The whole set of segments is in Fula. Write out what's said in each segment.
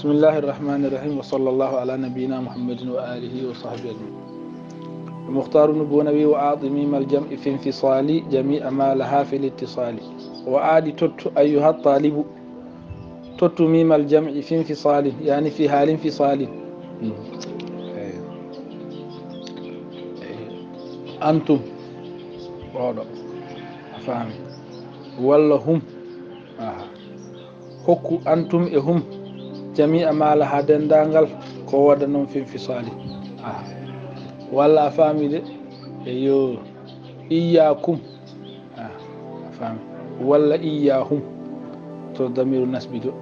بسم الله الرحمن الرحيم وصلى الله على نبينا محمد وآله وصحبه أجمعين. المختار نبي وأعطي ميم الجمع في انفصال جميع ما لها في الاتصال. وآدي تت أيها الطالب تت ميم الجمع في انفصال يعني في حال انفصال. أنتم فاهم ولا هم حكوا أنتم هم جميع ما لها دندانغال ko wada non fi fisali walla fami de yo iyyakum fami walla iyyahum to damiru nasbi do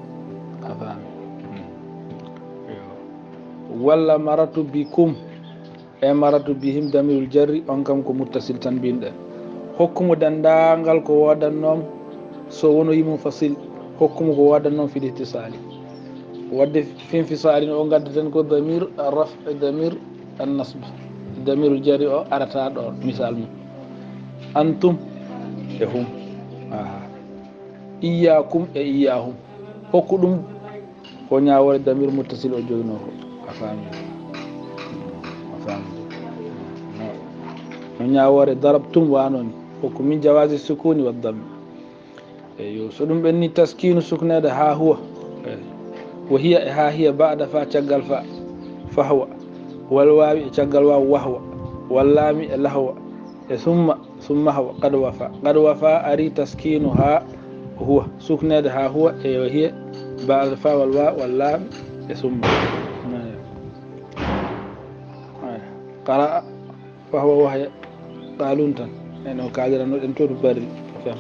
fami walla maratu bikum e maratu bihim damirul jarri on kam ko muttasil tan binde hokkumo dandangal ko wadannom so wono yimum fasil hokkumo ko wadannom fi ittisali wadde fin fisali o gaddaten ko damir raf damir an-nasb damir jari o arata do misal mum antum e hum iyyakum e iyyahum hokku dum ko nyaawore damir muttasil o jogino ko afami no nyaawore darabtum wanoni hokku min jawazi sukuni wa dhamm eyo so dum benni taskinu suknade ha huwa وهي ها هي بعد فا تشغل فهو والواو تشغل وهو واللام لهو ثم هو قد وفى اري تسكينها هو سكنها هو وهي بعد فا والواو واللام ثم قرأ فهو وهي قالون تن انه قادر ان تور بري فهم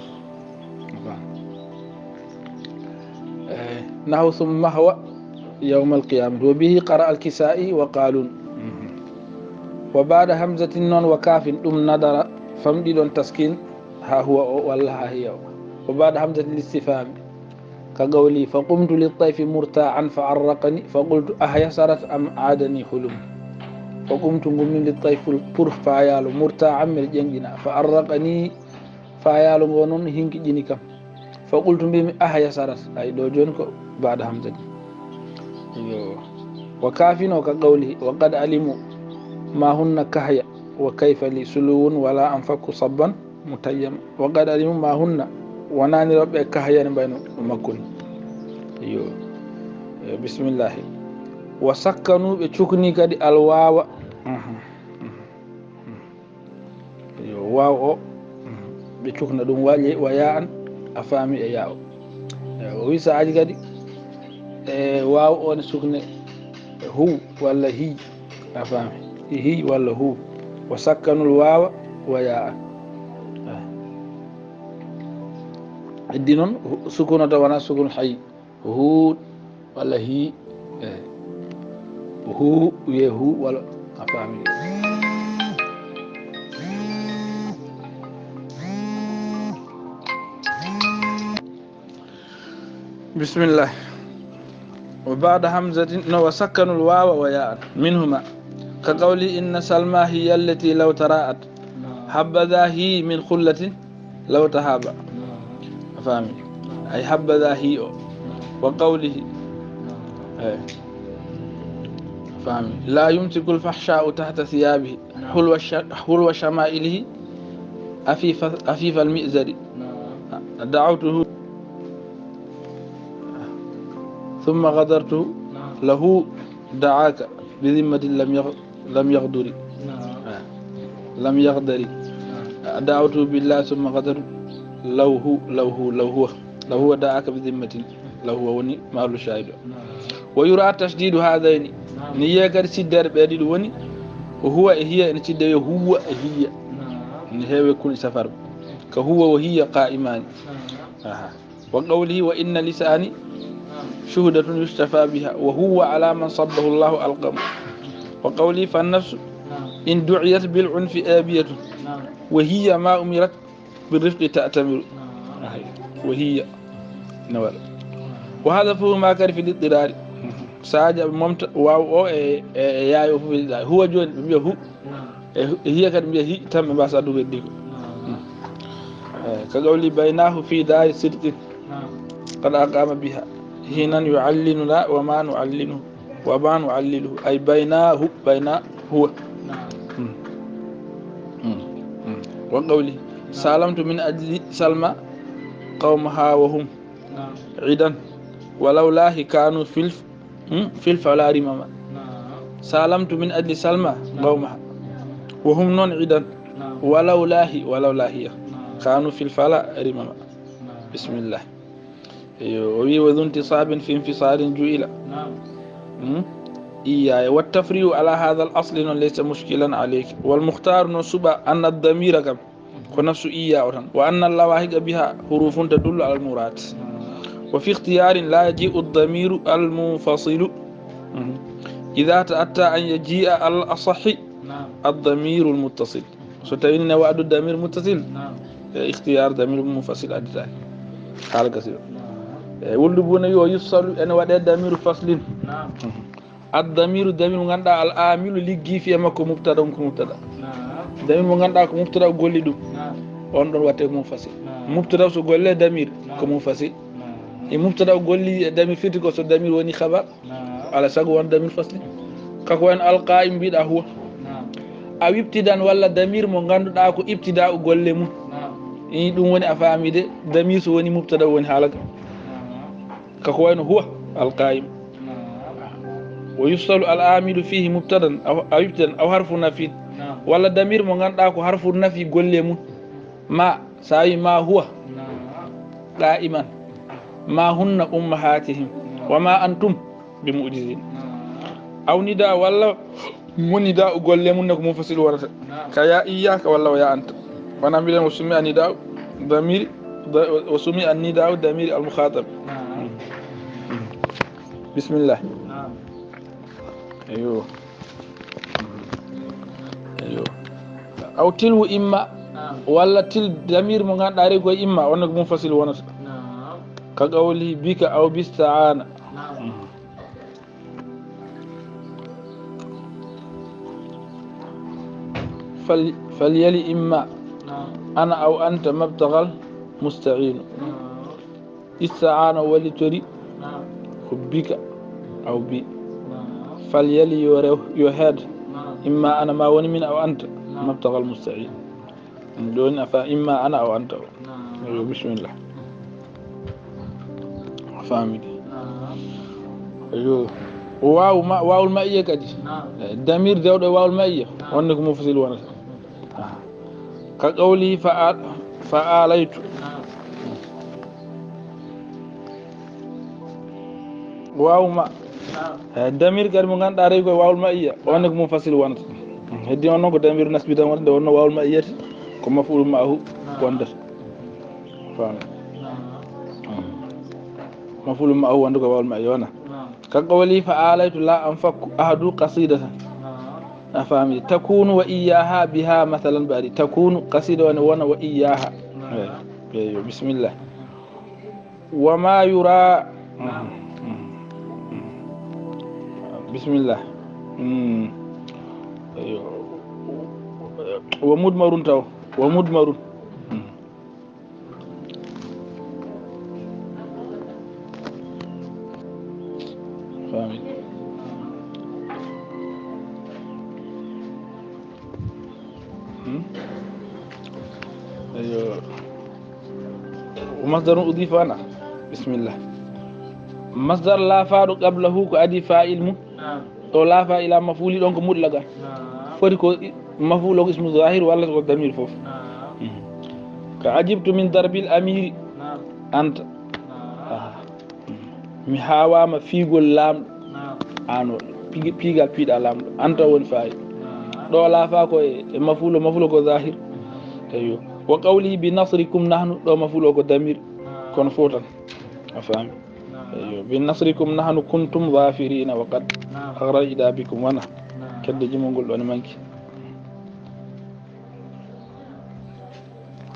نحو ثم هو يوم القيامة وبه قرأ الكسائي وقالون وبعد همزة نون وكاف نظر فمدي دون تسكين ها هو ولا ها هي وبعد همزة الاستفهام كقولي فقمت للطيف مرتاعا فعرقني فقلت أهيسرت أم عادني حلم فقمت من للطيف البر فايال مرتاعا من الجنجنا فعرقني فايال ونون هنك جنكم فقلت بهم أهيسرت أي دو جونكو بعد همزة وكافين وكقوله وقد علموا ما هن كهيا وكيف لي سلو ولا أنفك صبا متيم وقد علموا ما هن وناني رب كهيا بين مكن بسم الله وسكنوا بتشكني كدي الواو واو بتشكنا دون واجي وياء أفامي ياء ويسا عادي كدي واو on sukne hu walla hi afami hi walla hu wa sakkanul wawa wa ya addi non sukunata wana sukun hay hu walla hi hu ye hu walla afami bismillah وبعد همزة وسكنوا الواو وياء منهما كقولي إن سلمى هي التي لو تراءت حبذا هي من خلة لو تهابا فاهمي أي حبذا هي وقوله فاهمي لا يمسك الفحشاء تحت ثيابه حلو شمائله أفيف المئزر دعوته ثم غدرت له دعاك بذمة لم يغدري لم يغدري دعوته بالله ثم غدر لو هو دعاك بذمة لو هو وني مال شاهد ويرى تشديد هذين نيجر سيدر بديل وني وهو هي نتشد هو هي نهي يكون سفر كهو وهي قائمان وقوله وإن لساني شهدة يستفى بها وهو على من صبه الله ألقم وقولي فالنفس إن دعيت بالعنف آبية وهي ما أمرت بالرفق تأتمر وهي نوال وهذا فهو ما كان في الاضطرار ساجة ممت واو يا هو جون هو هي كان هي تم بس أدوه ديكو كقولي بيناه في دار صدق قد أقام بها حين يعلننا وما نعلنه وما نعلله أي بيناه هو وقوله سالمت من أجل سلمى قومها وهم عيدا ولولاه كانوا في الفلا رمما سالمت من أجل سلمى قومها وهم نون عيدا ولولاه كانوا في الفلا رمما بسم الله وذو انتصاب في انفصال جئل إياه والتفريع على هذا الأصل ليس مشكلا عليك والمختار نصب أن الضمير كم ونفس إياه وأن اللواحق بها حروف تدل على المراد وفي اختيار لا يجيء الضمير المنفصل إذا تأتى أن يجيء الأصح الضمير المتصل ستوين وعد الضمير المتصل اختيار ضمير منفصل أدتاه حال كثير ولدبون يفصل أن وعد الضمير فصل الضمير ضمير غندا العامل لغي في مكو مبتدا كمبتدا ضمير غندا ko mubtada golli dum on don watte munfasil mubtada so golle damir ko munfasil e mubtada golli damir fiti ko so damir woni khabar ala sago won damir fasli kako wan alqa'im bida huwa aw ibtidan walla damir mo ganduda ko ibtida golle mum ni dum woni afamide damir so woni mubtada woni halaga kako wan huwa alqa'im ويفصل العامل فيه مبتدا أو ابتدا أو حرف نفي ولا ضمير مو غاندا كو حرف نفي غوليمو ما ساي ما هو دائما ما هن امهاتهم وما انتم بمعجزين أو نداء ولا ونداء غوليمو نك مفصل ورata كيا إياك ولا ويا أنت وانا بيلن وسمي النداء ضمير وسمي النداء ضمير المخاطب بسم الله ايوه أو تلو إما ولا تل ضمير من غير داري كو إما ونك منفصل ونس كقوله بك أو باستعانة فليلي إما أنا أو أنت مبتغل مستعين استعانة ولتري بك أو بي فليلي يهاد إما أنا ما وني من أو أنت مبتغى المستعين دون فإما أنا أو أنت بسم الله فاهمين أيوه واو المائية كدي دمير داود واو المائية وأنك مفصل وانا كقولي فآليت واو ما damir kadi mo ganduɗa rewi koye wawol ma iya wonne ko mum fasil wonata heddi on noon ko damir nasbita wonde wonno wawol ma iyata ko mafulu ma hu wondata fami mafulu ma hu wonde ko wawol ma iya wona kanko wali fa alaytu la an fakku ahadu qasidatan a fami takunu wa iyaha biha mathalan bari takunu qasida wona wa iyaha eyo bismillah wama yura بسم الله ومدمر تو ومدمر فاهمين ايوه ومصدر اضيف انا بسم الله مصدر لا فاعل قبله كأدي فاعل مو تو لا فاعل مفعول دونك مطلقا فدي كو مفعول اسم ظاهر ولا كو ضمير فوف كعجبت من ضرب الامير انت mi hawama fiigol lamɗo an piigal piiɗa lamɗo anta woni fayi ɗo laafa ko e mafulo ko zahir tawi wa qawli bi nasrikum nahnu ɗo mafulo ko damir kono fo tan a faami bi nasrikum nahnu kuntum zafirina wa qad aghrajna bikum wana kedde jumol ngol ɗon manki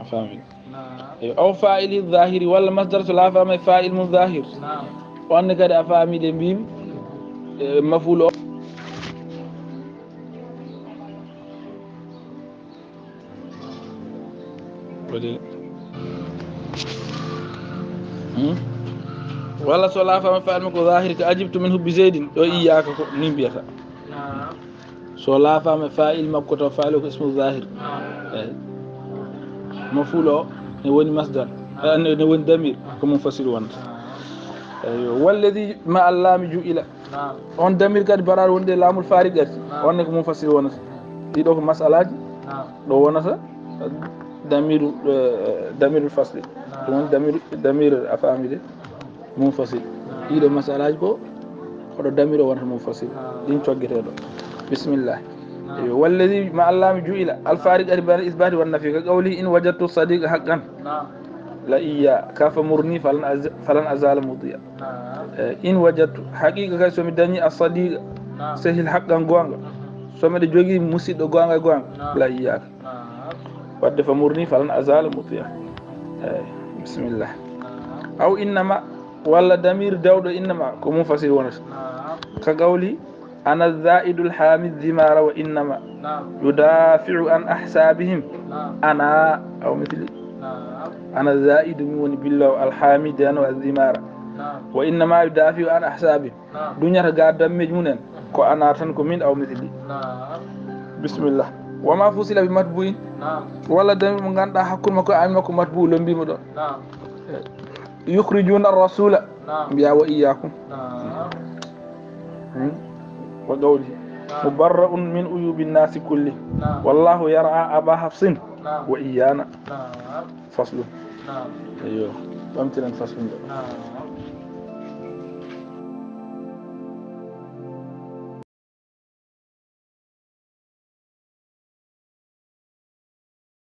a faami aw fa'ili zahiri walla masdar so laafa ma fa'il mu zahir wonne kadi a faamide mbimi mafulo ولا صلاة فما فعل مكو ظاهر كأجبت منه بزيد وإياك نبيها صلاة فما فاعل مكو تفعله اسمه ظاهر مفعول نون مصدر نون ضمير كمنفصل وانت والذي ما اللام جئل on damir kadi barar wonde laamul farigati onne ko mum fasir wonata ɗiɗo ko masalaji ɗo wonata damirul fasli ɗum damir a famide mum fasir ɗiɗo masalaji ko oɗo damiro wonata mum fasir ɗin coggueteɗo bisimillah والذي ما اللام جئل الفارق بين الإثبات والنفي كقوله إن وجدت الصديق حقا لا إياه كاف مرني فلن أزال مضيا إن وجدت حقيقة سومي داني الصديق سهل حقا غوانغ سومي دي جوغي مسيد غوانغ لا إياك ود فمرني فلن أزال مضيا بسم الله أو إنما ولا دمير داود إنما كم فسير ونس كقولي أنا الزائد الحامي الذمار وإنما يدافع عن أحسابهم أنا أو مثل أنا الزائد من بالله الحامد أنا والذمار وإنما يدافع عن أحسابهم دنيا قاعد دمج منن كو أنا تنكم من أو مثلي بسم الله وما فصل بمتبوين ولا دم من غندا حكم مكو أمكم متبو لمبي مدو يخرجون الرسول بيا وإياكم وقوله مبرأ من عيوب الناس كله والله يرعى أبا حفص وإيانا فصل أيوه فهمتنا الفصل